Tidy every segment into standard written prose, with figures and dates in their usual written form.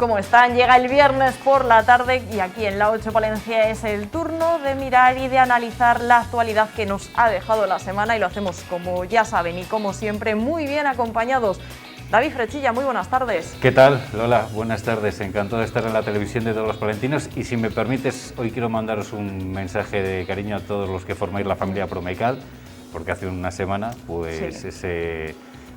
¿Cómo están? Llega el viernes por la tarde y aquí en La 8 Palencia es el turno de mirar y de analizar la actualidad que nos ha dejado la semana, y lo hacemos, como ya saben y como siempre, muy bien acompañados. David Frechilla, muy buenas tardes. ¿Qué tal, Lola? Buenas tardes, encantado de estar en la televisión de todos los palentinos, y si me permites, hoy quiero mandaros un mensaje de cariño a todos los que formáis la familia Promeical, porque hace una semana, pues sí, ese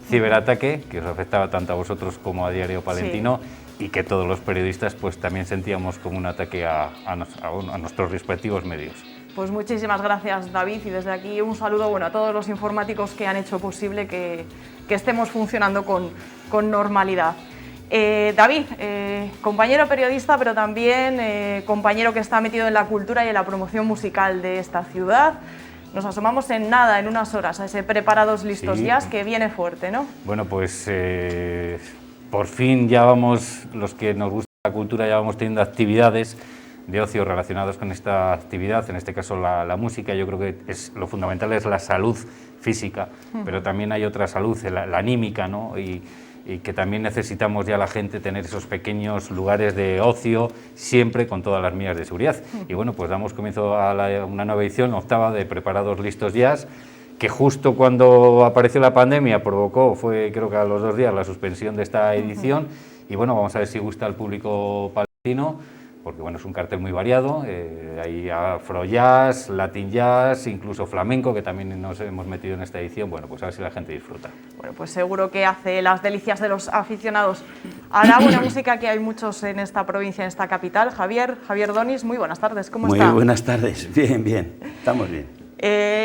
ciberataque que os afectaba tanto a vosotros como a Diario Palentino, y que todos los periodistas pues también sentíamos como un ataque a nuestros respectivos medios. Pues muchísimas gracias, David, y desde aquí un saludo a todos los informáticos que han hecho posible que estemos funcionando con normalidad. David, compañero periodista, pero también compañero que está metido en la cultura y en la promoción musical de esta ciudad. Nos asomamos en nada, en unas horas, a ese Preparados Listos Jazz que viene fuerte, ¿no? Bueno, pues por fin ya vamos, los que nos gusta la cultura, ya vamos teniendo actividades de ocio relacionados con esta actividad, en este caso la música. Yo creo que lo fundamental es la salud física, pero también hay otra salud, la anímica, ¿no? Y que también necesitamos ya la gente tener esos pequeños lugares de ocio, siempre con todas las medidas de seguridad. Y bueno, pues damos comienzo a una nueva edición, octava, de Preparados Listos Jazz, que justo cuando apareció la pandemia fue creo que a los 2 días la suspensión de esta edición. Y bueno, vamos a ver si gusta al público palentino, porque bueno, es un cartel muy variado, hay afro jazz, latin jazz, incluso flamenco, que también nos hemos metido en esta edición. Bueno, pues a ver si la gente disfruta. Bueno, pues seguro que hace las delicias de los aficionados a la buena música, que hay muchos en esta provincia, en esta capital. Javier Donis, muy buenas tardes, ¿cómo está? Muy buenas tardes, bien, estamos bien.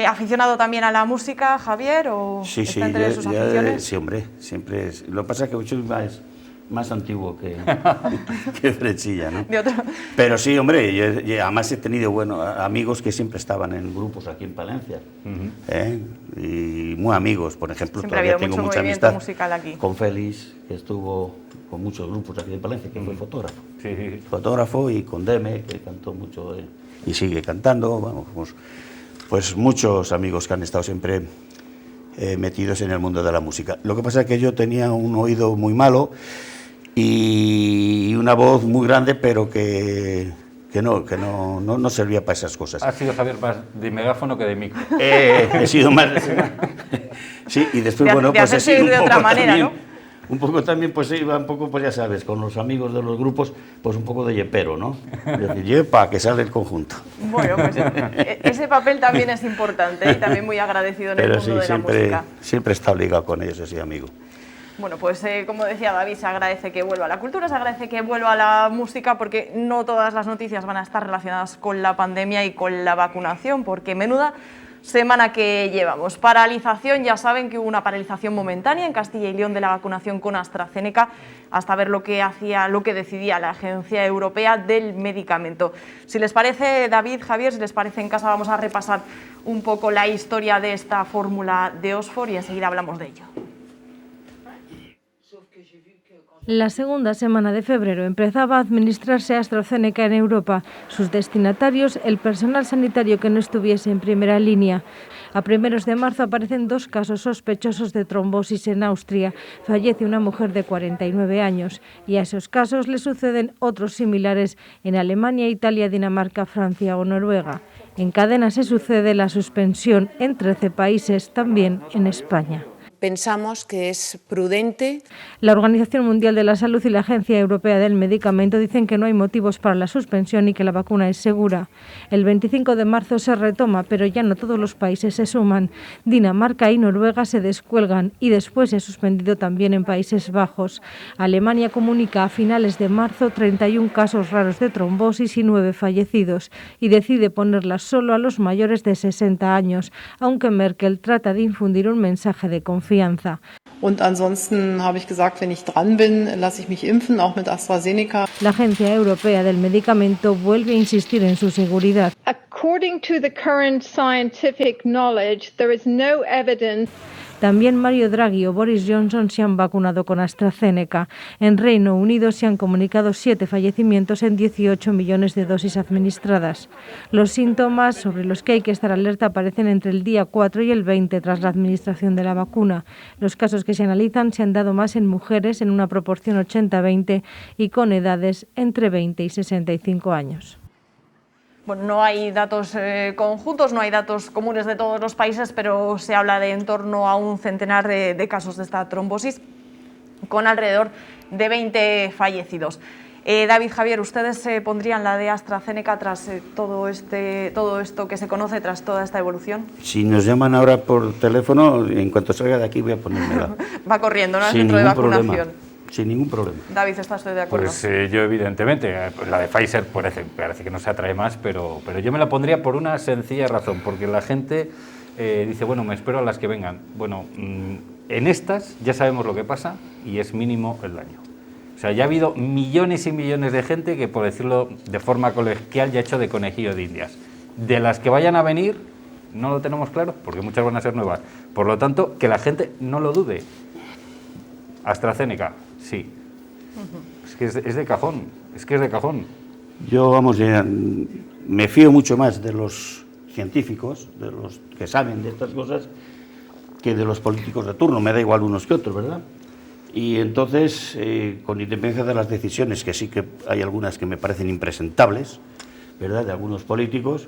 ¿Aficionado también a la música, Javier, o sí, está entre sus aficiones? Sí, hombre, siempre es. Lo que pasa es que mucho es más antiguo que Frechilla, ¿no? Pero sí, hombre, yo además he tenido amigos que siempre estaban en grupos aquí en Palencia, y muy amigos. Por ejemplo, siempre todavía tengo mucha amistad musical aquí con Félix, que estuvo con muchos grupos aquí en Palencia, que fue fotógrafo. Sí. Fotógrafo, y con Deme, que cantó mucho y sigue cantando. Vamos, pues muchos amigos que han estado siempre metidos en el mundo de la música. Lo que pasa es que yo tenía un oído muy malo y una voz muy grande, pero que no servía para esas cosas. ¿Has sido, Javier, más de megáfono que de micro? He sido más sí, y después, pues he sido de otra manera, también, ¿no? Un poco también, pues iba un poco, pues ya sabes, con los amigos de los grupos, pues un poco de yepero, ¿no? Es decir, yepa, que sale el conjunto. Bueno, pues ese papel también es importante, y también muy agradecido en el mundo de la música. Siempre está ligado con ellos, ese amigo. Bueno, pues como decía David, se agradece que vuelva la cultura, se agradece que vuelva la música, porque no todas las noticias van a estar relacionadas con la pandemia y con la vacunación, porque menuda semana que llevamos. Paralización, ya saben que hubo una paralización momentánea en Castilla y León de la vacunación con AstraZeneca, hasta ver lo que decidía la Agencia Europea del Medicamento. Si les parece, David, Javier, si les parece, en casa vamos a repasar un poco la historia de esta fórmula de Oxford y enseguida hablamos de ello. La segunda semana de febrero empezaba a administrarse AstraZeneca en Europa. Sus destinatarios, el personal sanitario que no estuviese en primera línea. A primeros de marzo aparecen 2 casos sospechosos de trombosis en Austria. Fallece una mujer de 49 años. Y a esos casos le suceden otros similares en Alemania, Italia, Dinamarca, Francia o Noruega. En cadena se sucede la suspensión en 13 países, también en España. Pensamos que es prudente. La Organización Mundial de la Salud y la Agencia Europea del Medicamento dicen que no hay motivos para la suspensión y que la vacuna es segura. El 25 de marzo se retoma, pero ya no todos los países se suman. Dinamarca y Noruega se descuelgan y después se ha suspendido también en Países Bajos. Alemania comunica a finales de marzo 31 casos raros de trombosis y 9 fallecidos y decide ponerlas solo a los mayores de 60 años, aunque Merkel trata de infundir un mensaje de confianza. Und ansonsten habe ich gesagt, wenn ich dran bin, lasse ich mich impfen, auch mit AstraZeneca. La Agencia Europea del Medicamento vuelve a insistir en su seguridad. A According to the current scientific knowledge, there is no evidence. También Mario Draghi o Boris Johnson se han vacunado con AstraZeneca. En Reino Unido se han comunicado 7 fallecimientos en 18 millones de dosis administradas. Los síntomas sobre los que hay que estar alerta aparecen entre el día 4 y el 20 tras la administración de la vacuna. Los casos que se analizan se han dado más en mujeres en una proporción 80-20 y con edades entre 20 y 65 años. Bueno, no hay datos conjuntos, no hay datos comunes de todos los países, pero se habla de en torno a un centenar de casos de esta trombosis, con alrededor de 20 fallecidos. David, Javier, ¿ustedes pondrían la de AstraZeneca tras todo esto que se conoce, tras toda esta evolución? Si nos llaman ahora por teléfono, en cuanto salga de aquí voy a ponérmela. Va corriendo, ¿no? Al Sin centro de ningún vacunación. problema. Sin ningún problema. David, ¿estás de acuerdo? Pues yo evidentemente, la de Pfizer parece que no se atrae más, pero yo me la pondría por una sencilla razón, porque la gente dice, bueno, me espero a las que vengan. Bueno, en estas ya sabemos lo que pasa y es mínimo el daño. O sea, ya ha habido millones y millones de gente que, por decirlo de forma coloquial, ya ha hecho de conejillo de indias. De las que vayan a venir, no lo tenemos claro, porque muchas van a ser nuevas. Por lo tanto, que la gente no lo dude. AstraZeneca, sí. Es que es de cajón, es que es de cajón. Yo, vamos, me fío mucho más de los científicos, de los que saben de estas cosas, que de los políticos de turno. Me da igual unos que otros, ¿verdad? Y entonces, con independencia de las decisiones, que sí que hay algunas que me parecen impresentables, ¿verdad?, de algunos políticos,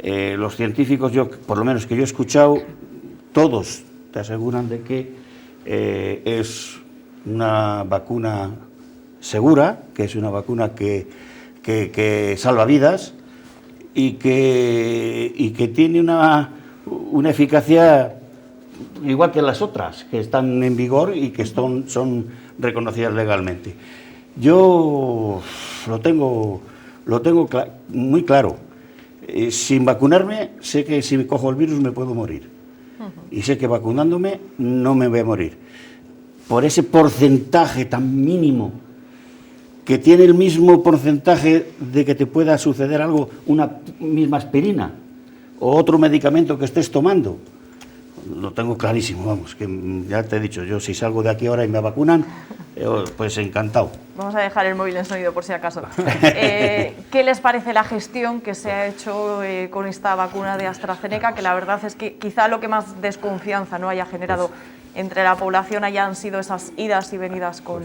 los científicos, yo, por lo menos que yo he escuchado, todos te aseguran de que es una vacuna segura, que es una vacuna que salva vidas y que tiene una eficacia igual que las otras que están en vigor y que son reconocidas legalmente. Yo lo tengo muy claro. Sin vacunarme, sé que si me cojo el virus me puedo morir. Y sé que vacunándome no me voy a morir. Por ese porcentaje tan mínimo, que tiene el mismo porcentaje de que te pueda suceder algo, una misma aspirina o otro medicamento que estés tomando. Lo tengo clarísimo, vamos, que ya te he dicho, yo si salgo de aquí ahora y me vacunan, pues encantado. Vamos a dejar el móvil en sonido por si acaso. ¿Qué les parece la gestión que se ha hecho con esta vacuna de AstraZeneca? Que la verdad es que quizá lo que más desconfianza no haya generado entre la población hayan sido esas idas y venidas con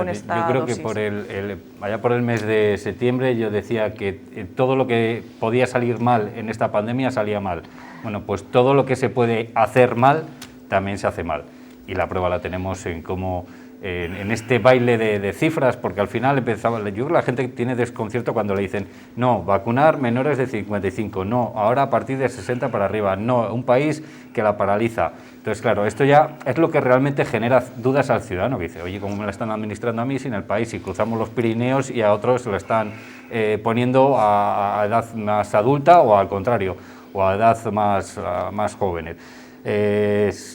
esta Yo creo dosis. Que allá por el mes de septiembre yo decía que todo lo que podía salir mal en esta pandemia salía mal. Bueno, pues todo lo que se puede hacer mal también se hace mal. Y la prueba la tenemos en cómo en este baile de cifras, porque al final empezaba, yo creo que la gente tiene desconcierto cuando le dicen no, vacunar menores de 55, no, ahora a partir de 60 para arriba, no, un país que la paraliza. Entonces, claro, esto ya es lo que realmente genera dudas al ciudadano, que dice, oye, ¿cómo me la están administrando a mí si en el país, si cruzamos los Pirineos y a otros se la están poniendo a edad más adulta o al contrario, o a edad más jóvenes?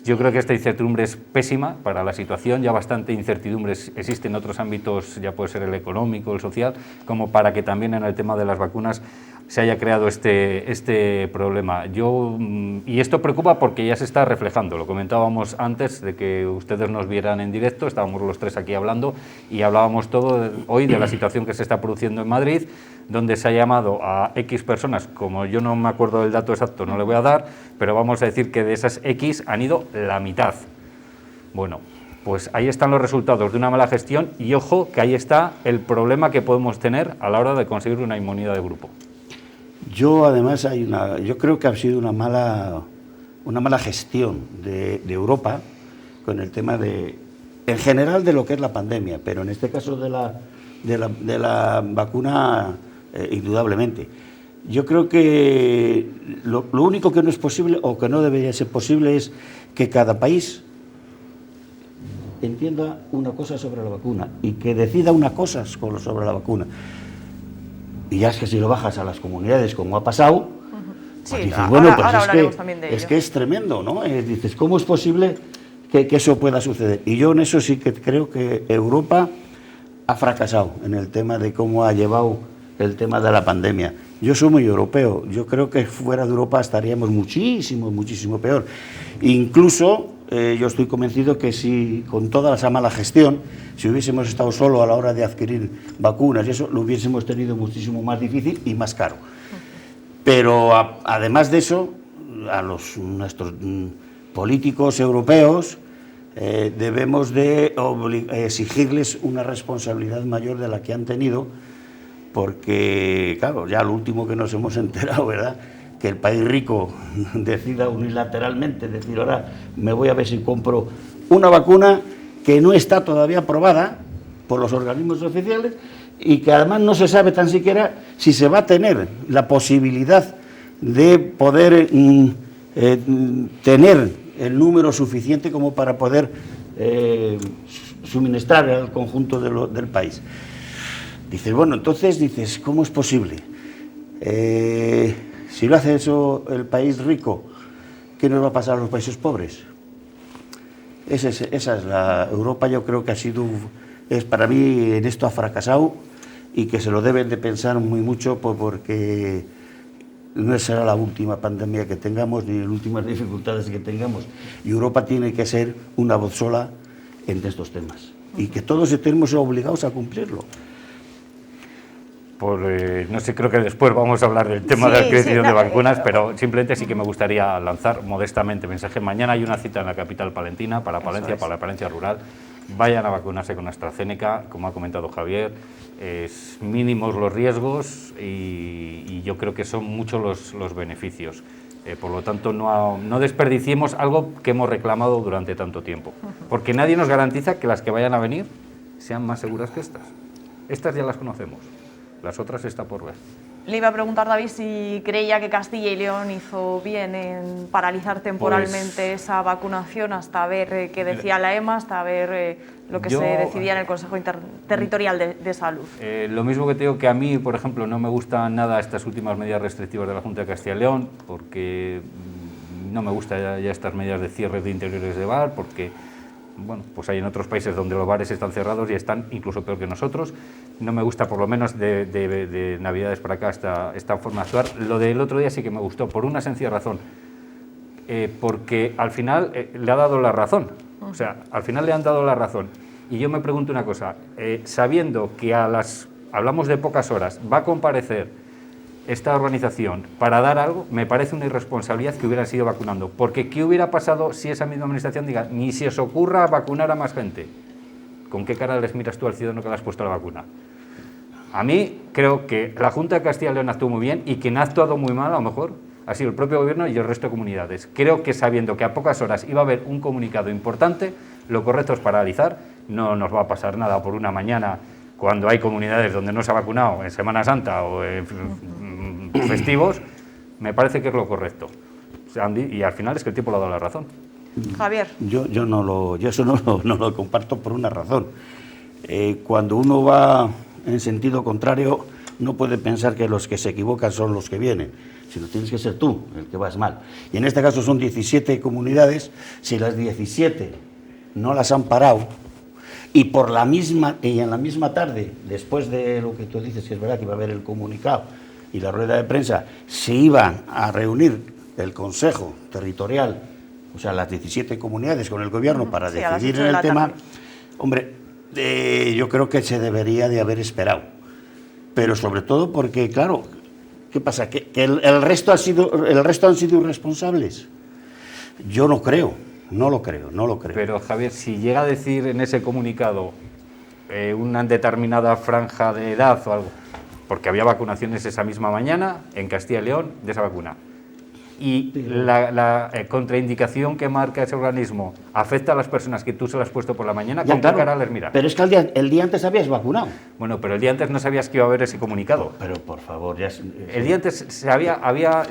Yo creo que esta incertidumbre es pésima para la situación, ya bastante incertidumbres existen en otros ámbitos, ya puede ser el económico, el social, como para que también en el tema de las vacunas se haya creado este problema. Y esto preocupa porque ya se está reflejando, lo comentábamos antes de que ustedes nos vieran en directo, estábamos los tres aquí hablando y hablábamos todo hoy de la situación que se está produciendo en Madrid, donde se ha llamado a X personas, como yo no me acuerdo del dato exacto, no le voy a dar, pero vamos a decir que de esas X han ido la mitad. Bueno, pues ahí están los resultados de una mala gestión y ojo que ahí está el problema que podemos tener a la hora de conseguir una inmunidad de grupo. Yo además yo creo que ha sido una mala gestión de Europa con el tema en general de lo que es la pandemia, pero en este caso de la vacuna indudablemente. Yo creo que lo único que no es posible o que no debería ser posible es que cada país entienda una cosa sobre la vacuna y que decida una cosa sobre la vacuna. Y ya es que si lo bajas a las comunidades, como ha pasado, Sí, pues dices, ahora, bueno, pues ahora hablaremos también de ello. es que es tremendo, ¿no? Dices, ¿cómo es posible que eso pueda suceder? Y yo en eso sí que creo que Europa ha fracasado en el tema de cómo ha llevado el tema de la pandemia. Yo soy muy europeo, yo creo que fuera de Europa estaríamos muchísimo peor. Incluso yo estoy convencido que si con toda esa mala gestión, si hubiésemos estado solo a la hora de adquirir vacunas y eso, lo hubiésemos tenido muchísimo más difícil y más caro. Pero además de eso, a nuestros políticos europeos debemos de exigirles una responsabilidad mayor de la que han tenido, porque, claro, ya lo último que nos hemos enterado, ¿verdad?, que el país rico decida unilateralmente, decir, ahora me voy a ver si compro una vacuna que no está todavía aprobada por los organismos oficiales y que además no se sabe tan siquiera si se va a tener la posibilidad de poder tener el número suficiente como para poder suministrar al conjunto del país. Dices, bueno, entonces dices, ¿cómo es posible? Si lo hace eso el país rico, ¿qué nos va a pasar a los países pobres? Esa es la Europa. Yo creo que para mí en esto ha fracasado y que se lo deben de pensar muy mucho, porque no será la última pandemia que tengamos ni las últimas dificultades que tengamos. Y Europa tiene que ser una voz sola en estos temas y que todos estemos obligados a cumplirlo. No sé, creo que después vamos a hablar del tema de la adquisición de vacunas, pero simplemente sí que me gustaría lanzar modestamente mensaje. Mañana hay una cita en la capital palentina, para Palencia, para la Palencia rural. Vayan a vacunarse con AstraZeneca, como ha comentado Javier. Es mínimos los riesgos y yo creo que son muchos los beneficios. Por lo tanto, no desperdiciemos algo que hemos reclamado durante tanto tiempo, porque nadie nos garantiza que las que vayan a venir sean más seguras que estas. Estas ya las conocemos. Las otras está por ver. Le iba a preguntar, David, si creía que Castilla y León hizo bien en paralizar temporalmente esa vacunación hasta ver qué decía la EMA, hasta ver lo que se decidía en el Consejo Interterritorial de Salud. Lo mismo que te digo, que a mí, por ejemplo, no me gustan nada estas últimas medidas restrictivas de la Junta de Castilla y León, porque no me gustan ya estas medidas de cierre de interiores de bar, porque bueno, pues hay en otros países donde los bares están cerrados y están incluso peor que nosotros. No me gusta, por lo menos de Navidades para acá, esta forma de actuar. Lo del otro día sí que me gustó, por una sencilla razón, porque al final le ha dado la razón. O sea, al final le han dado la razón. Y yo me pregunto una cosa, sabiendo que hablamos de pocas horas, va a comparecer esta organización para dar algo, me parece una irresponsabilidad que hubieran sido vacunando. Porque ¿qué hubiera pasado si esa misma administración diga, ni se os ocurra vacunar a más gente? ¿Con qué cara les miras tú al ciudadano que le has puesto la vacuna? A mí creo que la Junta de Castilla y León actuó muy bien, y quien ha actuado muy mal, a lo mejor, ha sido el propio gobierno y el resto de comunidades. Creo que sabiendo que a pocas horas iba a haber un comunicado importante, lo correcto es paralizar. No nos va a pasar nada por una mañana cuando hay comunidades donde no se ha vacunado en Semana Santa o en festivos. Me parece que es lo correcto. Y al final es que el tiempo le ha dado la razón. Javier. Yo eso no lo comparto por una razón. Cuando uno va en sentido contrario, no puede pensar que los que se equivocan son los que vienen, sino tienes que ser tú el que vas mal. Y en este caso son 17 comunidades. Si las 17 no las han parado, y en la misma tarde, después de lo que tú dices, que es verdad que iba a haber el comunicado y la rueda de prensa, se iban a reunir el Consejo Territorial, o sea, las 17 comunidades con el gobierno para decidir en el tema, hombre, yo creo que se debería de haber esperado. Pero sobre todo porque, claro, ¿qué pasa? ¿Que el resto han sido irresponsables? Yo no creo. No lo creo. Pero, Javier, si llega a decir en ese comunicado una determinada franja de edad o algo, porque había vacunaciones esa misma mañana en Castilla y León de esa vacuna, y la contraindicación que marca ese organismo afecta a las personas que tú se las has puesto por la mañana, ¿con qué cara les miras? Pero es que el día antes habías vacunado. Bueno, pero el día antes no sabías que iba a haber ese comunicado. Pero por favor, ya... El día antes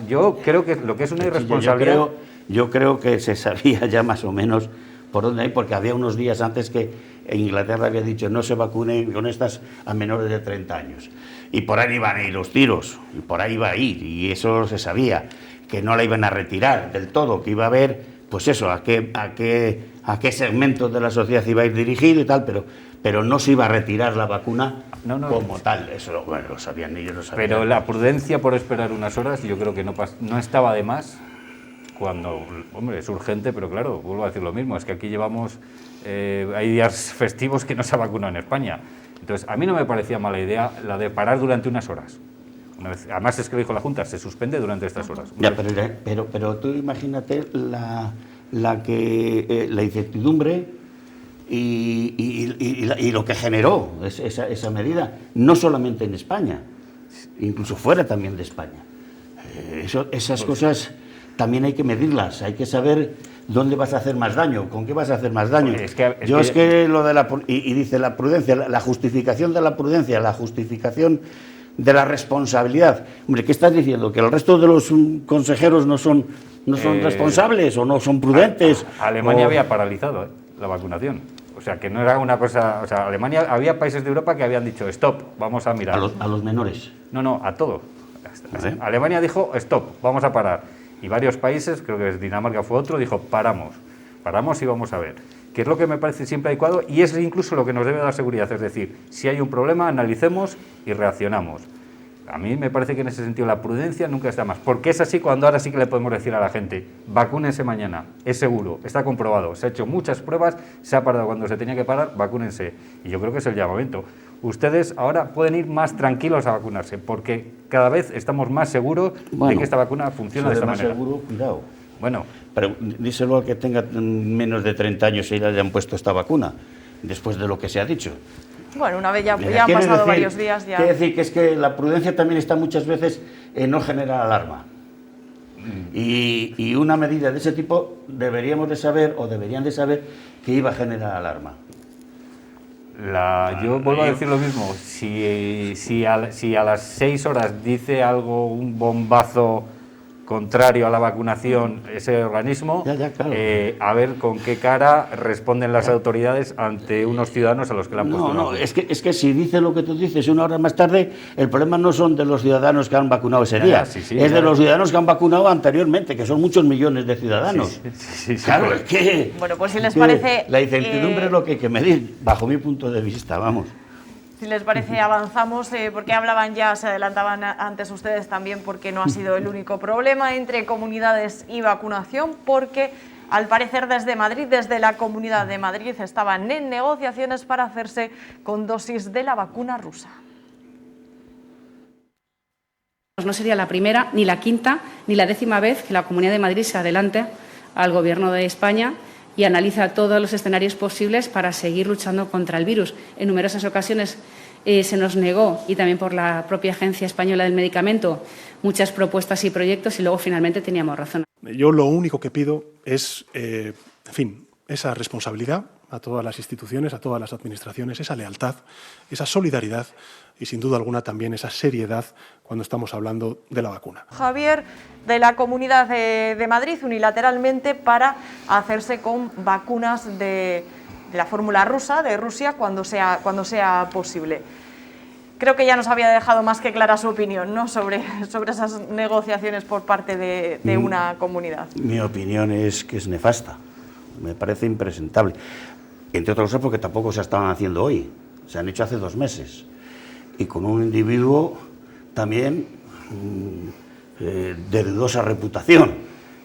yo creo que lo que es una irresponsabilidad... Yo creo que se sabía ya más o menos por dónde hay, porque había unos días antes que en Inglaterra había dicho no se vacunen con estas a menores de 30 años. Y por ahí iban a ir los tiros, y por ahí iba a ir, y eso se sabía, que no la iban a retirar del todo, que iba a haber, pues eso, a qué segmentos de la sociedad iba a ir dirigido y tal, pero pero no se iba a retirar la vacuna No. como tal. Eso bueno, lo sabían ellos, lo sabían. Pero la prudencia por esperar unas horas yo creo que no estaba de más cuando, hombre, es urgente, pero claro, vuelvo a decir lo mismo, es que aquí llevamos, hay días festivos que no se ha vacunado en España. Entonces, a mí no me parecía mala idea la de parar durante unas horas. Además es que lo dijo la Junta, se suspende durante estas horas. Ya, pero tú imagínate la incertidumbre y lo que generó esa medida, no solamente en España, incluso fuera también de España. Esas cosas también hay que medirlas, hay que saber dónde vas a hacer más daño, con qué vas a hacer más daño. Dice la prudencia, la justificación de la prudencia, la justificación de la responsabilidad. Hombre, ¿qué estás diciendo? ¿Que el resto de los consejeros no son responsables o no son prudentes? Alemania había paralizado la vacunación. O sea, que no era una cosa... O sea, Alemania, había países de Europa que habían dicho, stop, vamos a mirar. ¿A los menores? No, a todo. ¿Vale? Alemania dijo, stop, vamos a parar. Y varios países, creo que Dinamarca fue otro, dijo, paramos y vamos a ver. Que es lo que me parece siempre adecuado y es incluso lo que nos debe dar seguridad. Es decir, si hay un problema, analicemos y reaccionamos. A mí me parece que en ese sentido la prudencia nunca está más. Porque es así cuando ahora sí que le podemos decir a la gente, vacúnense mañana, es seguro, está comprobado, se ha hecho muchas pruebas, se ha parado cuando se tenía que parar, vacúnense. Y yo creo que es el llamamiento. Ustedes ahora pueden ir más tranquilos a vacunarse, porque cada vez estamos más seguros de que esta vacuna funciona de esta manera. Más seguro, cuidado. Bueno, pero díselo al que tenga menos de 30 años y le hayan puesto esta vacuna, después de lo que se ha dicho. Bueno, una vez ya han pasado varios días ya. Quiere decir que es que la prudencia también está muchas veces en no generar alarma. Y una medida de ese tipo deberían de saber que iba a generar alarma. Yo vuelvo a decir lo mismo, si a las 6 horas dice algo, un bombazo contrario a la vacunación, ese organismo, claro. A ver con qué cara responden las autoridades ante unos ciudadanos a los que le han puesto una vacuna. Es que si dice lo que tú dices una hora más tarde, el problema no son de los ciudadanos que han vacunado ese día, de los ciudadanos que han vacunado anteriormente, que son muchos millones de ciudadanos. Claro, es que... Bueno, pues si les parece... La incertidumbre es lo que hay que medir, bajo mi punto de vista, vamos. Si les parece, avanzamos, porque hablaban ya, se adelantaban antes ustedes también, porque no ha sido el único problema entre comunidades y vacunación, porque al parecer desde Madrid, desde la Comunidad de Madrid, estaban en negociaciones para hacerse con dosis de la vacuna rusa. No sería la primera, ni la quinta, ni la 10ª vez que la Comunidad de Madrid se adelante al Gobierno de España y analiza todos los escenarios posibles para seguir luchando contra el virus. En numerosas ocasiones se nos negó, y también por la propia Agencia Española del Medicamento, muchas propuestas y proyectos y luego finalmente teníamos razón. Yo lo único que pido es, esa responsabilidad a todas las instituciones, a todas las administraciones, esa lealtad, esa solidaridad y, sin duda alguna, también esa seriedad cuando estamos hablando de la vacuna. Javier, de la Comunidad de Madrid, unilateralmente para hacerse con vacunas de la fórmula rusa, de Rusia, cuando sea posible. Creo que ya nos había dejado más que clara su opinión, ¿no?, sobre esas negociaciones por parte de una comunidad. Mi opinión es que es nefasta, me parece impresentable. Entre otras cosas porque tampoco se estaban haciendo hoy, se han hecho hace 2 meses. Y con un individuo también de dudosa reputación,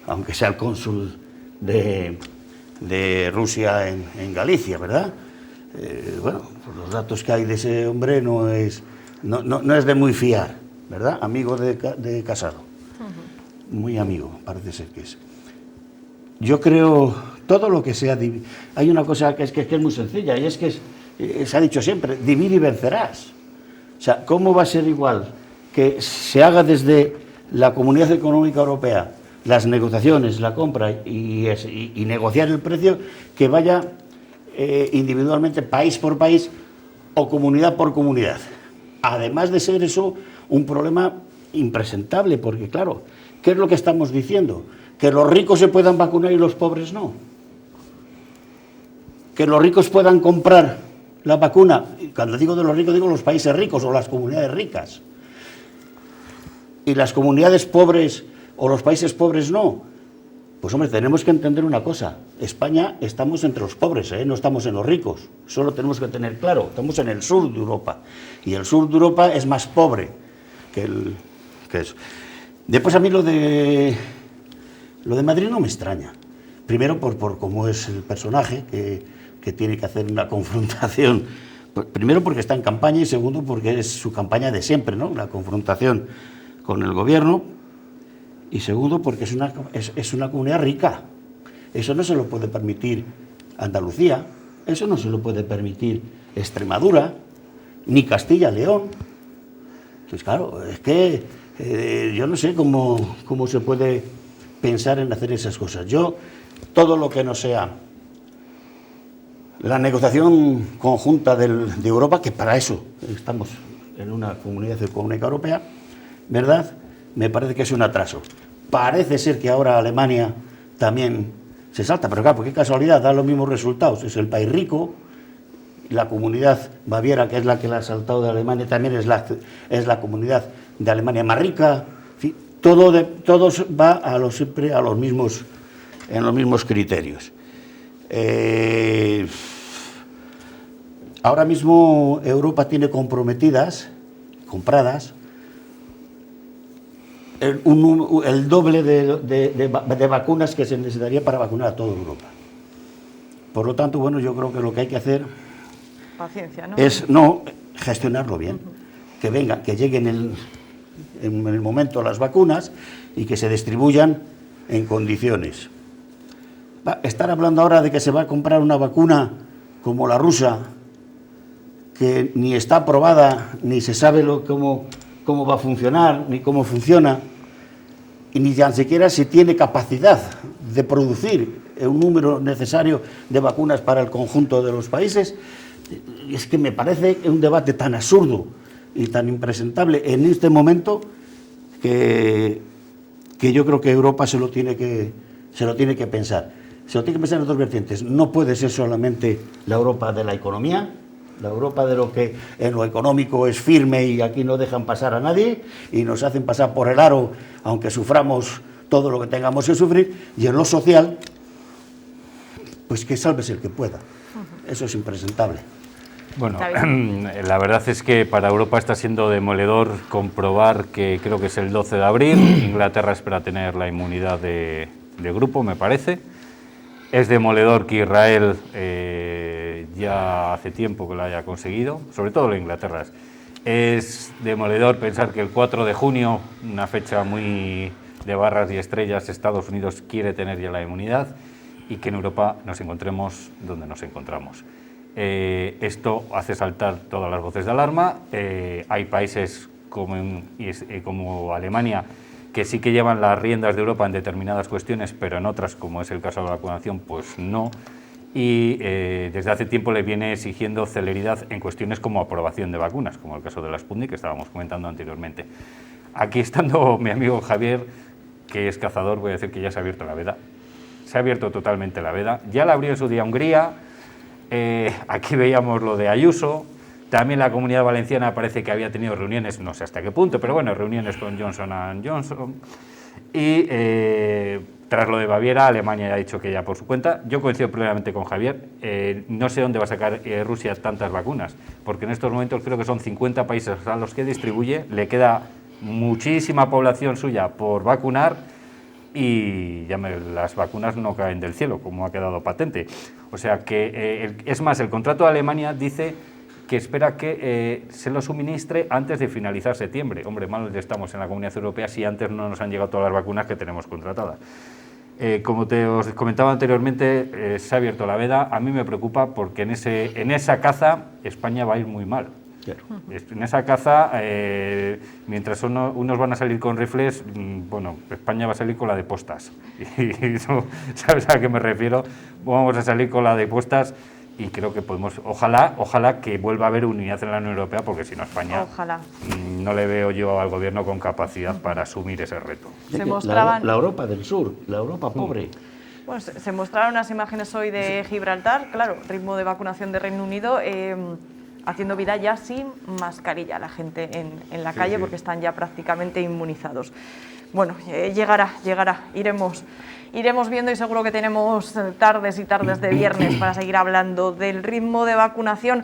aunque sea el cónsul de Rusia en Galicia, ¿verdad? Bueno, pues los datos que hay de ese hombre no es de muy fiar, ¿verdad? Amigo de Casado, muy amigo, parece ser que es. Yo creo, todo lo que sea... Hay una cosa que es muy sencilla, y es que se ha dicho siempre, divide y vencerás. O sea, ¿cómo va a ser igual que se haga desde la Comunidad Económica Europea las negociaciones, la compra y negociar el precio, que vaya individualmente, país por país o comunidad por comunidad? Además de ser eso un problema impresentable, porque claro, ¿qué es lo que estamos diciendo? ¿Que los ricos se puedan vacunar y los pobres no? ¿Que los ricos puedan comprar la vacuna? Cuando digo de los ricos, digo los países ricos o las comunidades ricas. ¿Y las comunidades pobres o los países pobres no? Pues hombre, tenemos que entender una cosa. España estamos entre los pobres, no estamos en los ricos. Solo tenemos que tener claro, estamos en el sur de Europa. Y el sur de Europa es más pobre que eso. Después a mí lo de Madrid no me extraña. Primero por cómo es el personaje, que tiene que hacer una confrontación. Primero porque está en campaña y segundo porque es su campaña de siempre, ¿no? La confrontación con el gobierno. Y segundo porque es una comunidad rica. Eso no se lo puede permitir Andalucía, eso no se lo puede permitir Extremadura, ni Castilla-León. Entonces, claro, es que yo no sé cómo se puede pensar en hacer esas cosas. Yo, todo lo que no sea la negociación conjunta de Europa, que para eso estamos en una comunidad económica europea, ¿verdad?, me parece que es un atraso. Parece ser que ahora Alemania también se salta, pero claro, qué casualidad, da los mismos resultados. Es el país rico, la comunidad Baviera, que es la que la ha saltado de Alemania, también es la comunidad de Alemania más rica. En fin, todos va siempre en los mismos criterios. Ahora mismo Europa tiene compradas, el doble de vacunas que se necesitaría para vacunar a toda Europa. Por lo tanto, bueno, yo creo que lo que hay que hacer paciencia, ¿no? Es gestionarlo bien, que lleguen en el momento las vacunas y que se distribuyan en condiciones. Estar hablando ahora de que se va a comprar una vacuna como la rusa, que ni está aprobada, ni se sabe cómo va a funcionar, ni cómo funciona, y ni tan siquiera si tiene capacidad de producir un número necesario de vacunas para el conjunto de los países, es que me parece un debate tan absurdo y tan impresentable en este momento que yo creo que Europa se lo tiene que pensar. Se lo tiene que pensar en dos vertientes. No puede ser solamente la Europa de la economía, la Europa de lo que en lo económico es firme y aquí no dejan pasar a nadie y nos hacen pasar por el aro aunque suframos todo lo que tengamos que sufrir, y en lo social, pues que sálvese el que pueda. Eso es impresentable. Bueno, la verdad es que para Europa está siendo demoledor comprobar que creo que es el 12 de abril, Inglaterra espera tener la inmunidad de grupo, me parece. Es demoledor que Israel ya hace tiempo que lo haya conseguido, sobre todo la Inglaterra. Es demoledor pensar que el 4 de junio, una fecha muy de barras y estrellas, Estados Unidos quiere tener ya la inmunidad y que en Europa nos encontremos donde nos encontramos. Esto hace saltar todas las voces de alarma. Hay países como Alemania que sí que llevan las riendas de Europa en determinadas cuestiones, pero en otras, como es el caso de la vacunación, pues no. Y desde hace tiempo le viene exigiendo celeridad en cuestiones como aprobación de vacunas, como el caso de la Sputnik que estábamos comentando anteriormente. Aquí estando mi amigo Javier, que es cazador, voy a decir que ya se ha abierto la veda. Se ha abierto totalmente la veda. Ya la abrió en su día Hungría. Aquí veíamos lo de Ayuso. También la Comunidad Valenciana parece que había tenido reuniones, no sé hasta qué punto, pero bueno, reuniones con Johnson & Johnson. Y tras lo de Baviera, Alemania ya ha dicho que ya por su cuenta. Yo coincido plenamente con Javier. No sé dónde va a sacar Rusia tantas vacunas, porque en estos momentos creo que son 50 países a los que distribuye. Le queda muchísima población suya por vacunar y las vacunas no caen del cielo, como ha quedado patente. O sea que, es más, el contrato de Alemania dice que espera que se lo suministre antes de finalizar septiembre. Hombre, mal estamos en la Comunidad Europea si antes no nos han llegado todas las vacunas que tenemos contratadas. Como os comentaba anteriormente, se ha abierto la veda. A mí me preocupa porque en esa caza España va a ir muy mal. Claro. En esa caza, mientras unos van a salir con rifles, bueno, España va a salir con la de postas. Y ¿sabes a qué me refiero? Vamos a salir con la de postas. Y creo que podemos, ojalá que vuelva a haber unidad en la Unión Europea, porque si no España, no le veo yo al gobierno con capacidad para asumir ese reto. La Europa del Sur, la Europa pobre. Bueno, se mostraron unas imágenes hoy de Gibraltar, claro, ritmo de vacunación de Reino Unido, haciendo vida ya sin mascarilla la gente en la calle, porque están ya prácticamente inmunizados. bueno, llegará, iremos viendo y seguro que tenemos tardes y tardes de viernes para seguir hablando del ritmo de vacunación.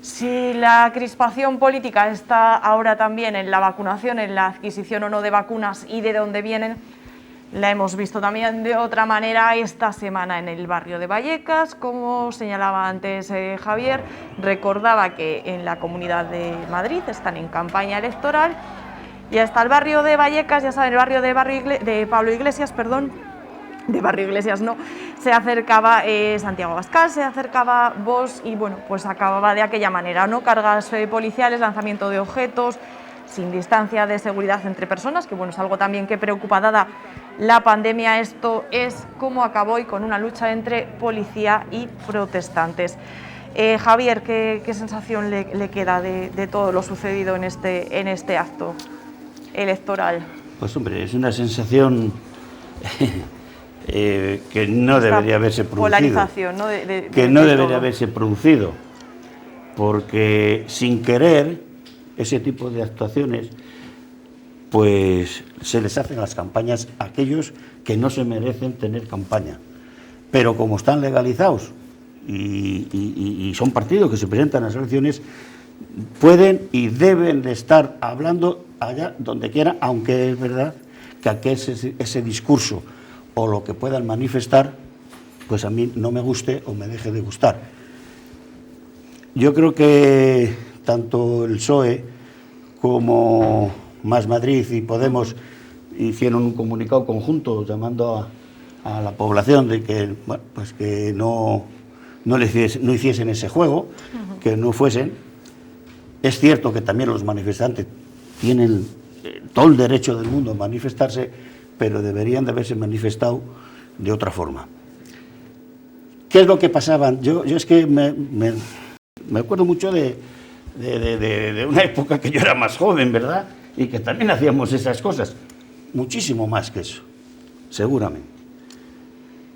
Si la crispación política está ahora también en la vacunación, en la adquisición o no de vacunas y de dónde vienen, la hemos visto también de otra manera esta semana en el barrio de Vallecas, como señalaba antes Javier. Recordaba que en la Comunidad de Madrid están en campaña electoral y hasta el barrio de Vallecas, ya saben, el barrio de Pablo Iglesias, perdón, de Barrio Iglesias no, se acercaba Santiago Abascal, se acercaba Vox y bueno, pues acababa de aquella manera, ¿no? Cargas policiales, lanzamiento de objetos, sin distancia de seguridad entre personas, que bueno, es algo también que preocupa dada la pandemia. Esto es cómo acabó y con una lucha entre policía y protestantes. Javier, ¿qué sensación le queda de todo lo sucedido en este acto electoral? Pues hombre, es una sensación que no debería haberse producido. Polarización, ¿no? Que no debería haberse producido, porque sin querer ese tipo de actuaciones pues se les hacen las campañas a aquellos que no se merecen tener campaña. Pero como están legalizados y son partidos que se presentan a las elecciones, pueden y deben de estar hablando allá donde quieran, aunque es verdad que ese discurso o lo que puedan manifestar, pues a mí no me guste o me deje de gustar. Yo creo que tanto el PSOE como Más Madrid y Podemos hicieron un comunicado conjunto llamando a la población de que, bueno, pues que no hiciesen ese juego, que no fuesen. Es cierto que también los manifestantes tienen todo el derecho del mundo a manifestarse, pero deberían de haberse manifestado de otra forma. ¿Qué es lo que pasaban? Yo es que me acuerdo mucho de una época que yo era más joven, ¿verdad? Y que también hacíamos esas cosas, muchísimo más que eso, seguramente.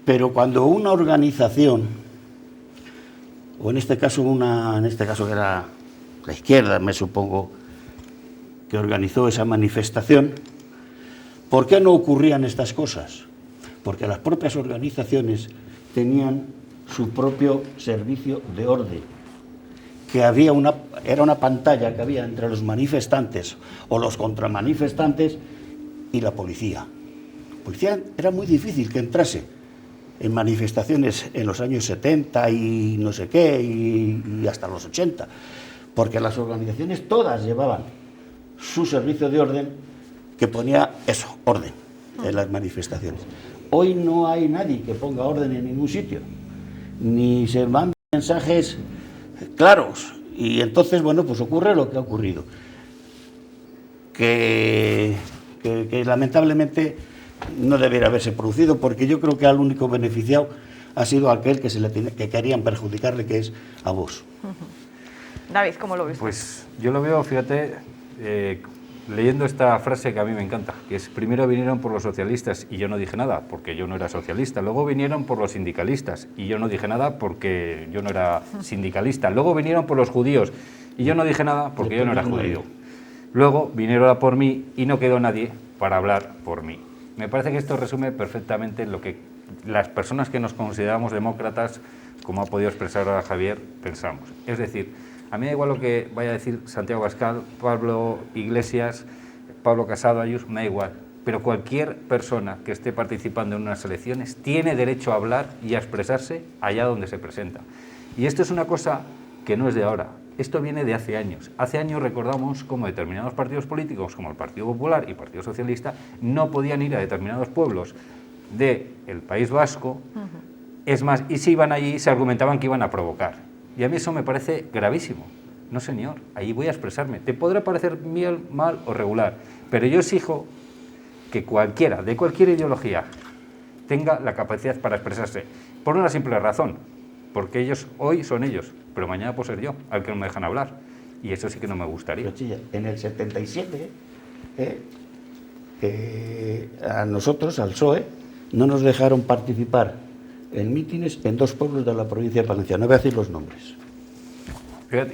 Pero cuando una organización, o en este caso que era la izquierda, me supongo, que organizó esa manifestación, ¿por qué no ocurrían estas cosas? Porque las propias organizaciones tenían su propio servicio de orden, que era una pantalla que había entre los manifestantes o los contramanifestantes y la policía. La policía era muy difícil que entrase en manifestaciones en los años 70 y no sé qué, y hasta los 80, porque las organizaciones todas llevaban su servicio de orden que ponía eso, orden, en las manifestaciones. Hoy no hay nadie que ponga orden en ningún sitio, ni se mandan mensajes claros, y entonces, bueno, pues ocurre lo que ha ocurrido, que lamentablemente no debiera haberse producido, porque yo creo que al único beneficiado ha sido aquel que querían perjudicarle, que es a Vox. David, ¿cómo lo ves? Pues yo lo veo, fíjate, leyendo esta frase que a mí me encanta, que es: primero vinieron por los socialistas y yo no dije nada porque yo no era socialista, luego vinieron por los sindicalistas y yo no dije nada porque yo no era sindicalista, luego vinieron por los judíos y yo no dije nada porque yo no era judío, luego vinieron a por mí y no quedó nadie para hablar por mí. Me parece que esto resume perfectamente lo que las personas que nos consideramos demócratas, como ha podido expresar ahora Javier, pensamos. Es decir, a mí da igual lo que vaya a decir Santiago Abascal, Pablo Iglesias, Pablo Casado, Ayuso, me da igual. Pero cualquier persona que esté participando en unas elecciones tiene derecho a hablar y a expresarse allá donde se presenta. Y esto es una cosa que no es de ahora. Esto viene de hace años. Hace años recordamos cómo determinados partidos políticos, como el Partido Popular y el Partido Socialista, no podían ir a determinados pueblos del País Vasco. Es más, y si iban allí, se argumentaban que iban a provocar. Y a mí eso me parece gravísimo. No, señor, allí voy a expresarme. Te podrá parecer bien, mal o regular, pero yo exijo que cualquiera, de cualquier ideología, tenga la capacidad para expresarse. Por una simple razón, porque ellos hoy son ellos, pero mañana puedo ser yo, al que no me dejan hablar. Y eso sí que no me gustaría. En el 77, a nosotros, al PSOE, no nos dejaron participar en mítines en dos pueblos de la provincia de Valencia. No voy a decir los nombres.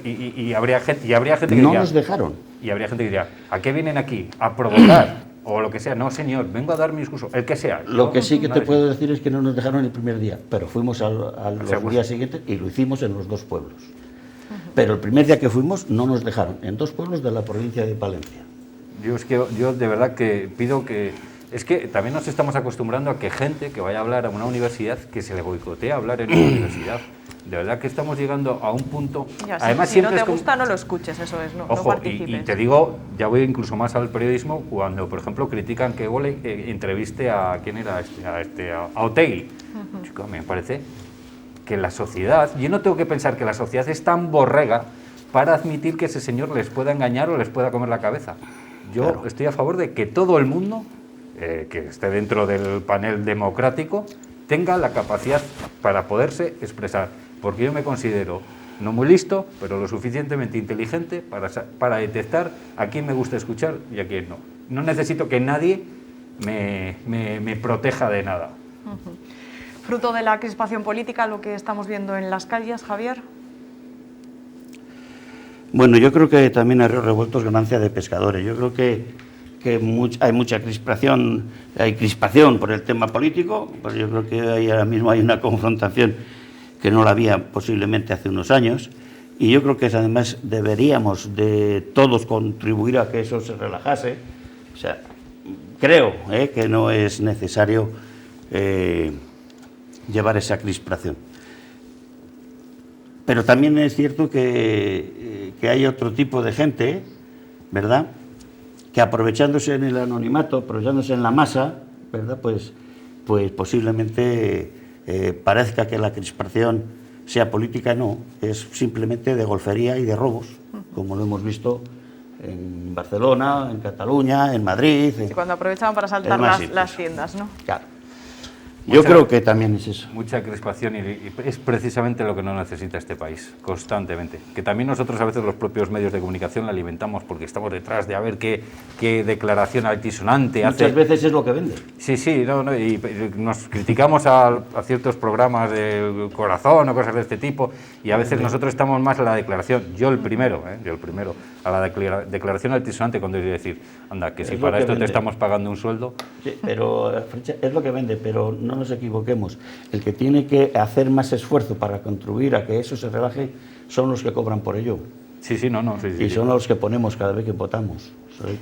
Y habría gente que no diría, nos dejaron. Y habría gente que diría: ¿a qué vienen aquí? ¿A provocar o lo que sea. No, señor, vengo a dar mi discurso, el que sea. Lo que sí que no te decir. puedo decir es que no nos dejaron el primer día, pero fuimos a los días siguientes y lo hicimos en los 2 pueblos. Pero el primer día que fuimos no nos dejaron, en 2 pueblos de la provincia de Palencia. Yo de verdad que pido que... Es que también nos estamos acostumbrando a que gente que vaya a hablar a una universidad, que se le boicotea hablar en una universidad. De verdad que estamos llegando a un punto... Ya, Además, si no siempre te gusta, no lo escuches, eso es, no Ojo, participes. y te digo, ya voy incluso más al periodismo, cuando, por ejemplo, critican que Gole entreviste a... ¿Quién era? A Otegi. Chico, me parece que la sociedad... Yo no tengo que pensar que la sociedad es tan borrega para admitir que ese señor les pueda engañar o les pueda comer la cabeza. Yo estoy a favor de que todo el mundo... que esté dentro del panel democrático, tenga la capacidad para poderse expresar, porque yo me considero no muy listo, pero lo suficientemente inteligente para detectar a quién me gusta escuchar y a quién no. No necesito que nadie me proteja de nada. Fruto de la crispación política, lo que estamos viendo en las calles, Javier. Bueno, yo creo que también arroz revuelto es ganancia de pescadores. Yo creo que hay mucha crispación, por el tema político, pero yo creo que ahora mismo hay una confrontación que no la había posiblemente hace unos años, y yo creo que además deberíamos de todos contribuir a que eso se relajase. O sea, creo que no es necesario llevar esa crispación. Pero también es cierto que hay otro tipo de gente, ¿verdad?, que aprovechándose en el anonimato, aprovechándose en la masa, ¿verdad?, pues posiblemente parezca que la crispación sea política. No, es simplemente de golfería y de robos, como lo hemos visto en Barcelona, en Cataluña, en Madrid. Sí, cuando aprovechaban para saltar las tiendas, ¿no? Claro. Yo creo que también es eso. Mucha crispación y es precisamente lo que no necesita este país, constantemente. Que también nosotros a veces los propios medios de comunicación la alimentamos porque estamos detrás de a ver qué declaración altisonante hace. Muchas veces es lo que vende. Sí, y nos criticamos a ciertos programas del Corazón o cosas de este tipo, y a veces nosotros estamos más a la declaración, yo el primero, a la declaración altisonante, cuando es decir, anda, que si para esto te estamos pagando un sueldo. Sí, pero es lo que vende, pero no nos equivoquemos. El que tiene que hacer más esfuerzo para contribuir a que eso se relaje son los que cobran por ello. Sí, y son los que ponemos cada vez que votamos. O sea,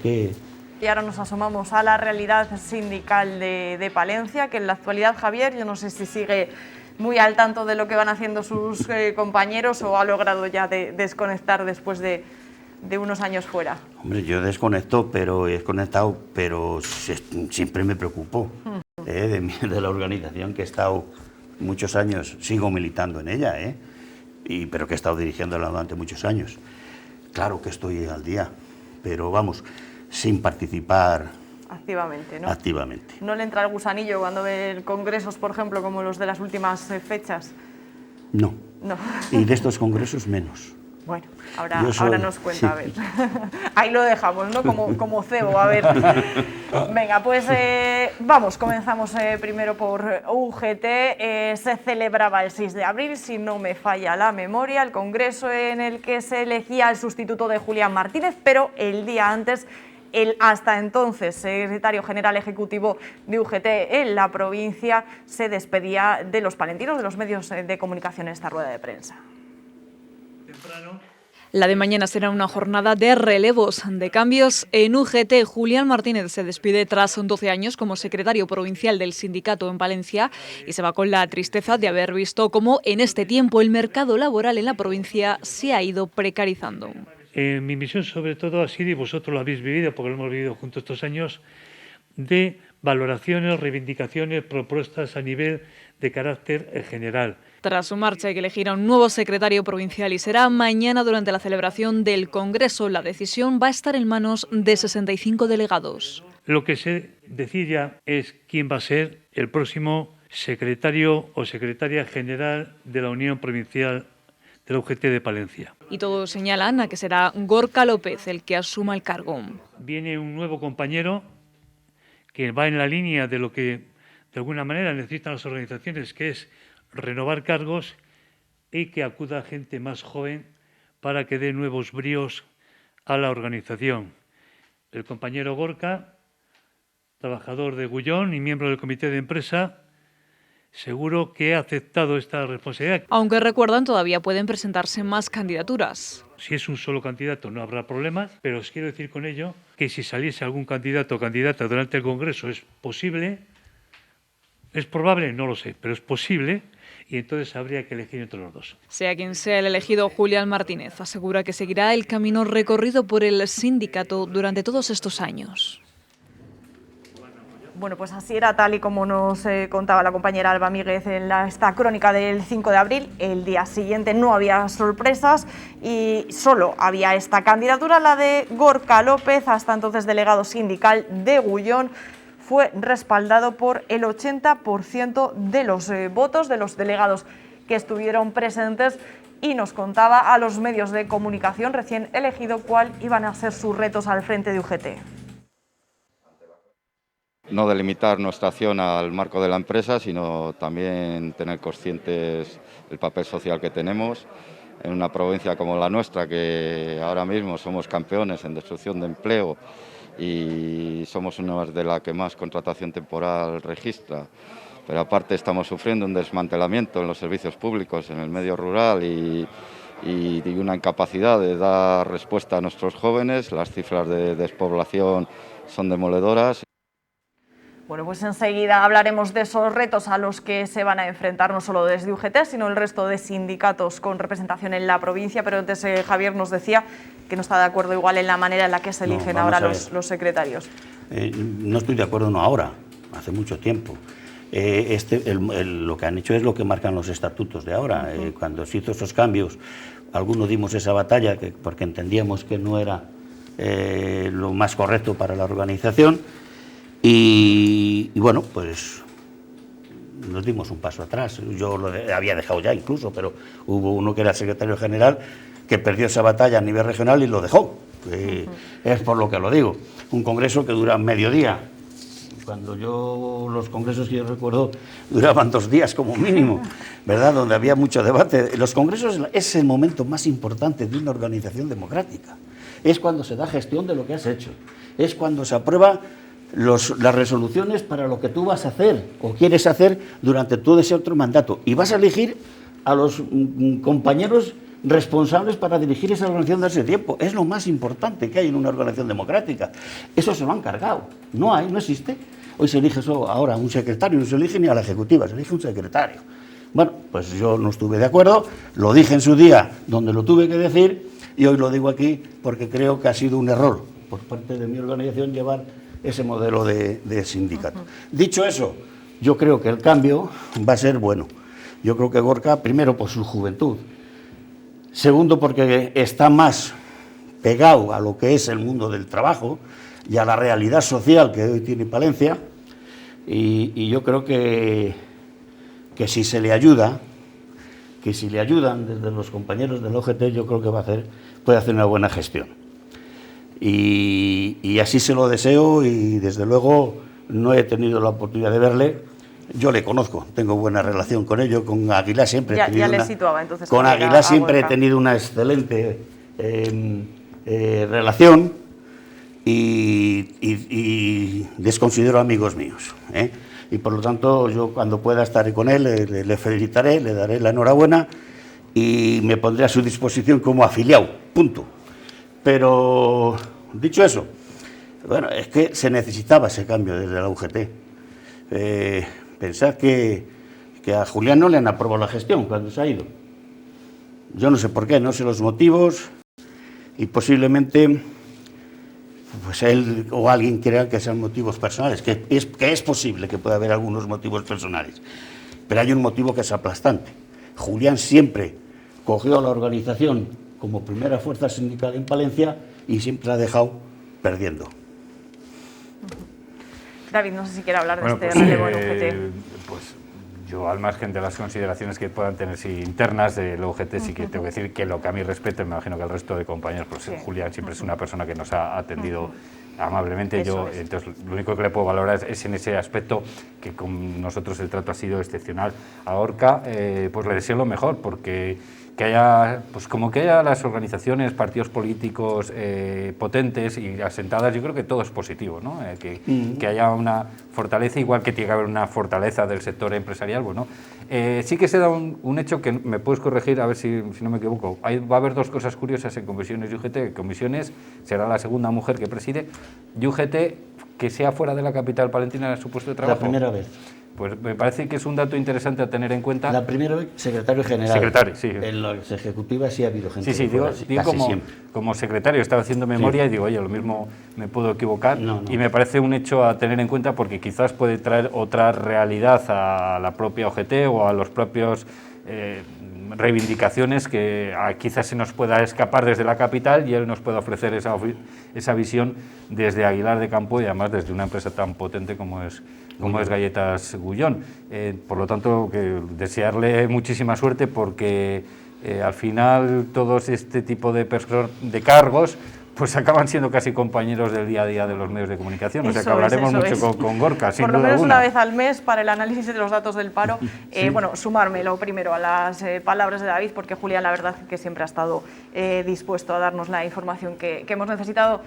Y ahora nos asomamos a la realidad sindical de Palencia, que en la actualidad, Javier, yo no sé si sigue muy al tanto de lo que van haciendo sus compañeros o ha logrado ya desconectar después de unos años fuera. Hombre, yo he desconectado, pero siempre me preocupo de la organización que he estado muchos años, sigo militando en ella, pero que he estado dirigiéndola durante muchos años. Claro que estoy al día, pero vamos, sin participar activamente, ¿no? Activamente. ¿No le entra el gusanillo cuando ve congresos, por ejemplo, como los de las últimas fechas? No. Y de estos congresos menos. Bueno, ahora nos cuenta, a ver. Ahí lo dejamos, ¿no? Como cebo, a ver. Venga, pues comenzamos primero por UGT. Se celebraba el 6 de abril, si no me falla la memoria, el congreso en el que se elegía el sustituto de Julián Martínez, pero el día antes, el hasta entonces secretario general ejecutivo de UGT en la provincia se despedía de los palentinos, de los medios de comunicación en esta rueda de prensa. La de mañana será una jornada de relevos, de cambios. En UGT, Julián Martínez se despide tras 12 años como secretario provincial del sindicato en Palencia y se va con la tristeza de haber visto cómo en este tiempo el mercado laboral en la provincia se ha ido precarizando. Mi misión sobre todo ha sido, y vosotros lo habéis vivido porque lo hemos vivido juntos estos años, de valoraciones, reivindicaciones, propuestas a nivel de carácter general. Tras su marcha hay que elegir a un nuevo secretario provincial y será mañana durante la celebración del Congreso. La decisión va a estar en manos de 65 delegados. Lo que se decide es quién va a ser el próximo secretario o secretaria general de la Unión Provincial de la UGT de Palencia. Y todos señalan a que será Gorka López el que asuma el cargo. Viene un nuevo compañero que va en la línea de lo que de alguna manera necesitan las organizaciones, que es renovar cargos y que acuda gente más joven para que dé nuevos bríos a la organización. El compañero Gorka trabajador de Gullón y miembro del comité de empresa, seguro que ha aceptado esta responsabilidad. Aunque recuerdan, todavía pueden presentarse más candidaturas. Si es un solo candidato no habrá problemas, pero os quiero decir con ello que si saliese algún candidato o candidata durante el Congreso es posible, es probable, no lo sé, pero es posible, y entonces habría que elegir entre los dos. Sea quien sea el elegido, Julián Martínez asegura que seguirá el camino recorrido por el sindicato durante todos estos años. Bueno, pues así era, tal y como nos contaba la compañera Alba Míguez en esta crónica del 5 de abril. El día siguiente no había sorpresas y solo había esta candidatura, la de Gorka López, hasta entonces delegado sindical de Gullón. Fue respaldado por el 80% de los votos de los delegados que estuvieron presentes y nos contaba a los medios de comunicación recién elegido cuál iban a ser sus retos al frente de UGT. No delimitar nuestra acción al marco de la empresa, sino también tener conscientes el papel social que tenemos en una provincia como la nuestra, que ahora mismo somos campeones en destrucción de empleo y somos una de las que más contratación temporal registra. Pero aparte estamos sufriendo un desmantelamiento en los servicios públicos, en el medio rural y una incapacidad de dar respuesta a nuestros jóvenes. Las cifras de despoblación son demoledoras. Bueno, pues enseguida hablaremos de esos retos a los que se van a enfrentar no solo desde UGT, sino el resto de sindicatos con representación en la provincia. Pero antes Javier nos decía que no está de acuerdo igual en la manera en la que se eligen ahora los secretarios. No estoy de acuerdo, no ahora, hace mucho tiempo. Lo que han hecho es lo que marcan los estatutos de ahora. Cuando se hizo esos cambios, algunos dimos esa batalla porque entendíamos que no era lo más correcto para la organización. Y bueno, pues nos dimos un paso atrás. Yo lo había dejado ya incluso, pero hubo uno que era el secretario general que perdió esa batalla a nivel regional y lo dejó. Es por lo que lo digo. Un congreso que dura mediodía. Cuando los congresos que yo recuerdo duraban 2 días como mínimo, ¿verdad? Donde había mucho debate. Los congresos es el momento más importante de una organización democrática. Es cuando se da gestión de lo que has hecho. Es cuando se aprueba las resoluciones para lo que tú vas a hacer o quieres hacer durante todo ese otro mandato. Y vas a elegir a los compañeros responsables para dirigir esa organización de ese tiempo. Es lo más importante que hay en una organización democrática. Eso se lo han cargado. No existe. Hoy se elige ahora un secretario, no se elige ni a la ejecutiva, se elige un secretario. Bueno, pues yo no estuve de acuerdo, lo dije en su día donde lo tuve que decir y hoy lo digo aquí porque creo que ha sido un error por parte de mi organización llevar ese modelo de sindicato. Dicho eso, yo creo que el cambio va a ser bueno. Yo creo que Gorka, primero por su juventud, segundo porque está más pegado a lo que es el mundo del trabajo y a la realidad social que hoy tiene Palencia, y yo creo que si se le ayuda, que si le ayudan desde los compañeros del OGT, yo creo que puede hacer una buena gestión. Y así se lo deseo y desde luego no he tenido la oportunidad de verle. Yo le conozco, tengo buena relación con ello, con Aguilar siempre he tenido con Aguilar siempre he tenido una excelente relación y les considero amigos míos, y por lo tanto yo cuando pueda estaré con él, le felicitaré, le daré la enhorabuena y me pondré a su disposición como afiliado, punto. Pero, dicho eso, bueno, es que se necesitaba ese cambio desde la UGT. Pensar que a Julián no le han aprobado la gestión cuando se ha ido. Yo no sé por qué, no sé los motivos y posiblemente pues él o alguien crea que sean motivos personales, que es posible que pueda haber algunos motivos personales. Pero hay un motivo que es aplastante. Julián siempre cogió a la organización como primera fuerza sindical en Palencia y siempre la ha dejado perdiendo. David, no sé si quiere hablar de este relevo en UGT. Pues yo, al margen de las consideraciones que puedan tener internas del UGT, sí que tengo que decir que lo que a mí respecta, me imagino que al resto de compañeros, pues Julián siempre es una persona que nos ha atendido amablemente. Entonces, lo único que le puedo valorar es en ese aspecto que con nosotros el trato ha sido excepcional. A Gorka, pues le deseo lo mejor, porque que haya, pues como que haya las organizaciones, partidos políticos potentes y asentadas, yo creo que todo es positivo, ¿no? Que haya una fortaleza, igual que tiene que haber una fortaleza del sector empresarial, bueno. Sí que se da un hecho que me puedes corregir, a ver si no me equivoco. Va a haber dos cosas curiosas en Comisiones y UGT. Comisiones será la segunda mujer que preside, y UGT que sea fuera de la capital palentina de su puesto de trabajo. La primera vez. Pues me parece que es un dato interesante a tener en cuenta. La primera vez, secretario general. Secretario, sí. En las ejecutivas sí ha habido gente. Sí, digo como secretario, estaba haciendo memoria y digo, oye, lo mismo me puedo equivocar. No. Y me parece un hecho a tener en cuenta porque quizás puede traer otra realidad a la propia OGT o a los propios reivindicaciones que quizás se nos pueda escapar desde la capital y él nos pueda ofrecer esa visión desde Aguilar de Campo y además desde una empresa tan potente como es Galletas Gullón. Por lo tanto, desearle muchísima suerte porque al final todos este tipo de cargos pues acaban siendo casi compañeros del día a día de los medios de comunicación, o sea que hablaremos mucho con Gorka, sin duda alguna. Por lo menos una vez al mes para el análisis de los datos del paro. Sí. Bueno, sumarme lo primero a las palabras de David, porque Julián la verdad que siempre ha estado dispuesto a darnos la información que hemos necesitado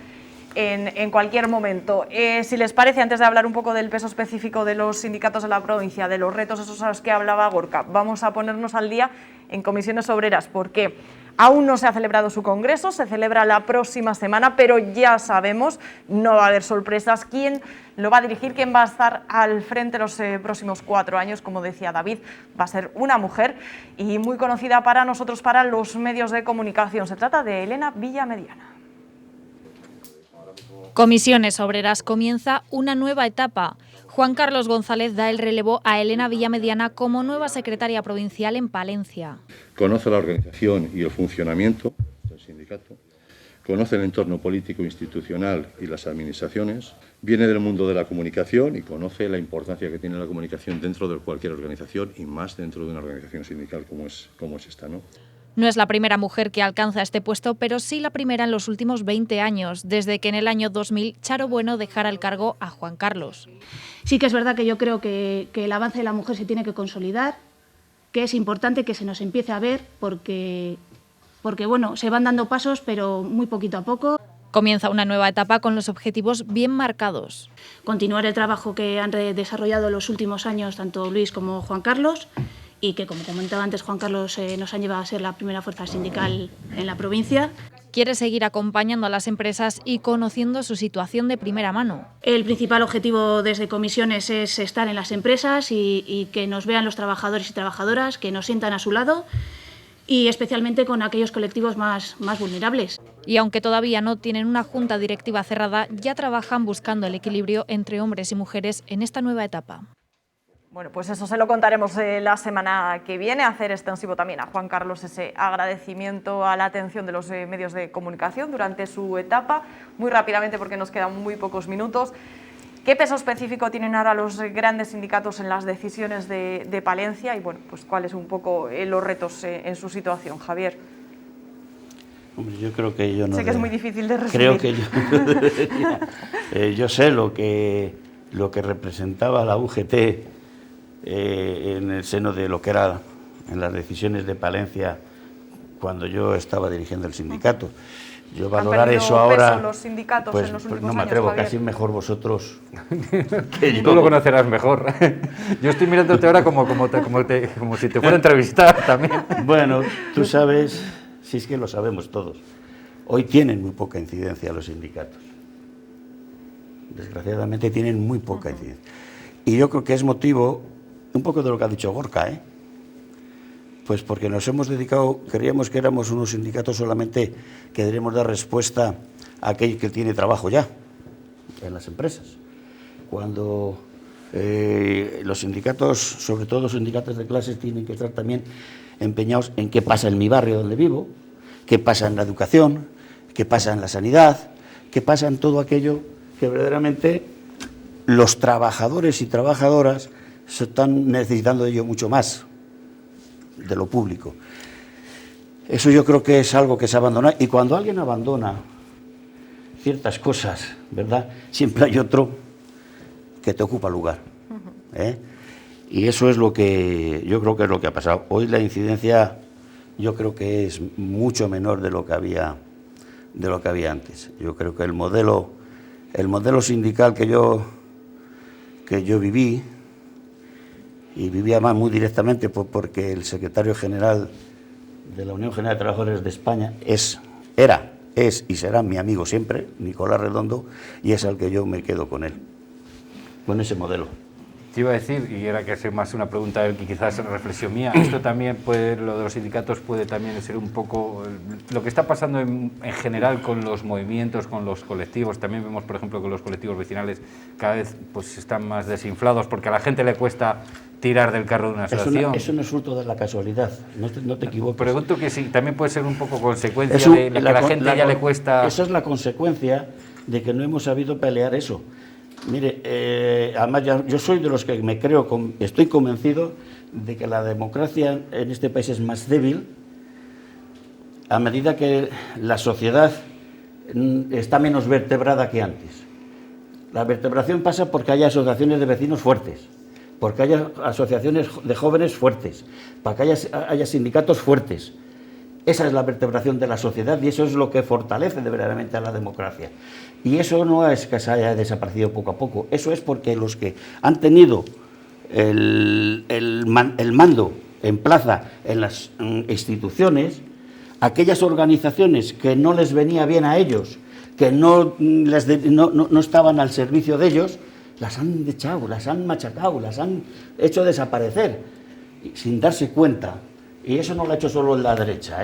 en cualquier momento. Si les parece, antes de hablar un poco del peso específico de los sindicatos de la provincia, de los retos esos a los que hablaba Gorka, vamos a ponernos al día en Comisiones Obreras, porque aún no se ha celebrado su congreso, se celebra la próxima semana, pero ya sabemos, no va a haber sorpresas, quién lo va a dirigir, quién va a estar al frente los próximos 4 años, como decía David, va a ser una mujer y muy conocida para nosotros, para los medios de comunicación. Se trata de Elena Villamediana. Comisiones Obreras comienza una nueva etapa. Juan Carlos González da el relevo a Elena Villamediana como nueva secretaria provincial en Palencia. Conoce la organización y el funcionamiento del sindicato, conoce el entorno político, institucional y las administraciones, viene del mundo de la comunicación y conoce la importancia que tiene la comunicación dentro de cualquier organización y más dentro de una organización sindical como es esta, ¿no? No es la primera mujer que alcanza este puesto, pero sí la primera en los últimos 20 años, desde que en el año 2000 Charo Bueno dejara el cargo a Juan Carlos. Sí que es verdad que yo creo que el avance de la mujer se tiene que consolidar, que es importante que se nos empiece a ver, porque bueno, se van dando pasos, pero muy poquito a poco. Comienza una nueva etapa con los objetivos bien marcados. Continuar el trabajo que han desarrollado en los últimos años tanto Luis como Juan Carlos, y que, como comentaba antes Juan Carlos, nos han llevado a ser la primera fuerza sindical en la provincia. Quiere seguir acompañando a las empresas y conociendo su situación de primera mano. El principal objetivo desde Comisiones es estar en las empresas y que nos vean los trabajadores y trabajadoras, que nos sientan a su lado y especialmente con aquellos colectivos más vulnerables. Y aunque todavía no tienen una junta directiva cerrada, ya trabajan buscando el equilibrio entre hombres y mujeres en esta nueva etapa. Bueno, pues eso se lo contaremos la semana que viene, hacer extensivo también a Juan Carlos ese agradecimiento a la atención de los medios de comunicación durante su etapa. Muy rápidamente, porque nos quedan muy pocos minutos. ¿Qué peso específico tienen ahora los grandes sindicatos en las decisiones de Palencia? Y bueno, pues cuáles un poco los retos en su situación, Javier. Hombre, yo creo que yo no... Sé que es muy difícil de resumir. Creo que yo sé lo que representaba la UGT en el seno de lo que era en las decisiones de Palencia cuando yo estaba dirigiendo el sindicato. Yo valorar eso ahora, peso los sindicatos pues, en los últimos no me años, atrevo, Javier. casi mejor vosotros que yo. Tú lo conocerás mejor. Yo estoy mirándote ahora como si te fuera a entrevistar también. Bueno, tú sabes, si es que lo sabemos todos, hoy tienen muy poca incidencia los sindicatos. Desgraciadamente tienen muy poca incidencia. Y yo creo que es motivo un poco de lo que ha dicho Gorka, pues porque nos hemos dedicado, creíamos que éramos unos sindicatos solamente que debemos dar respuesta a aquel que tiene trabajo ya en las empresas. Cuando los sindicatos, sobre todo los sindicatos de clases, tienen que estar también empeñados en qué pasa en mi barrio donde vivo, qué pasa en la educación, qué pasa en la sanidad, qué pasa en todo aquello que verdaderamente los trabajadores y trabajadoras se están necesitando de ello mucho más, de lo público. Eso yo creo que es algo que se abandona, y cuando alguien abandona ciertas cosas, ¿verdad?, siempre hay otro que te ocupa lugar. Y eso es lo que yo creo que es lo que ha pasado. Hoy la incidencia, yo creo que es mucho menor de lo que había antes. Yo creo que el modelo sindical que yo viví, y vivía más muy directamente porque el secretario general de la Unión General de Trabajadores de España era y será mi amigo siempre, Nicolás Redondo, y es al que yo me quedo con él, con ese modelo. Te iba a decir, y era que es más una pregunta que quizás reflexión mía, esto también puede, lo de los sindicatos puede también ser un poco lo que está pasando en general con los movimientos, con los colectivos. También vemos, por ejemplo, que los colectivos vecinales cada vez pues están más desinflados porque a la gente le cuesta tirar del carro de una asociación. Eso no es fruto de la casualidad, no te equivoques. Pregunto que sí, también puede ser un poco consecuencia de que a la gente ya le cuesta... Eso es la consecuencia de que no hemos sabido pelear eso. Mire, además yo soy de los que estoy convencido de que la democracia en este país es más débil a medida que la sociedad está menos vertebrada que antes. La vertebración pasa porque haya asociaciones de vecinos fuertes, porque haya asociaciones de jóvenes fuertes, para que haya sindicatos fuertes. Esa es la vertebración de la sociedad y eso es lo que fortalece verdaderamente a la democracia. Y eso no es que se haya desaparecido poco a poco, eso es porque los que han tenido el mando en plaza en las instituciones, aquellas organizaciones que no les venía bien a ellos, que no estaban al servicio de ellos, las han echado, las han machacado, las han hecho desaparecer sin darse cuenta. Y eso no lo ha hecho solo la derecha,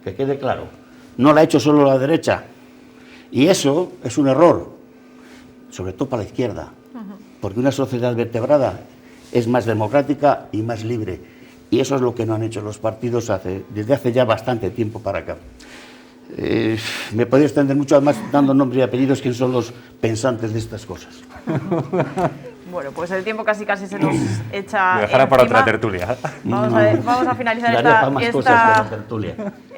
que quede claro. No lo ha hecho solo la derecha. Y eso es un error, sobre todo para la izquierda, porque una sociedad vertebrada es más democrática y más libre. Y eso es lo que no han hecho los partidos desde hace ya bastante tiempo para acá. Me podría extender mucho, además, dando nombres y apellidos, quién son los pensantes de estas cosas. Bueno, pues el tiempo casi se nos echa. Me dejará para otra tertulia. Vamos a finalizar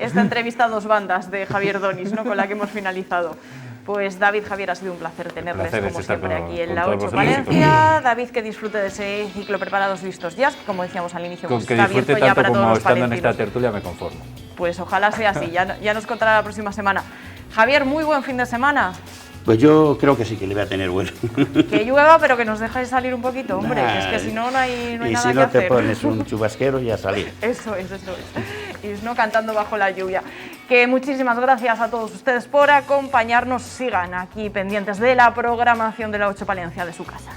esta entrevista a dos bandas de Javier Donis, ¿no? Con la que hemos finalizado. Pues David, Javier, ha sido un placer tenerles como siempre aquí en la 8 Palencia. David, que disfrute de ese ciclo Preparados, Listos, Ya, que como decíamos al inicio, con pues, que está disfrute abierto ya tanto para todos como los estando en palentinos. esta tertulia me conformo. Pues ojalá sea así, ya nos contará la próxima semana. Javier, muy buen fin de semana. Pues yo creo que sí que le voy a tener bueno. Que llueva, pero que nos dejáis salir un poquito, hombre, que es que si no, no hay nada que hacer. Y si no te pones un chubasquero y a salir. Eso es. Y no cantando bajo la lluvia. Que muchísimas gracias a todos ustedes por acompañarnos. Sigan aquí pendientes de la programación de la 8 Palencia de su casa.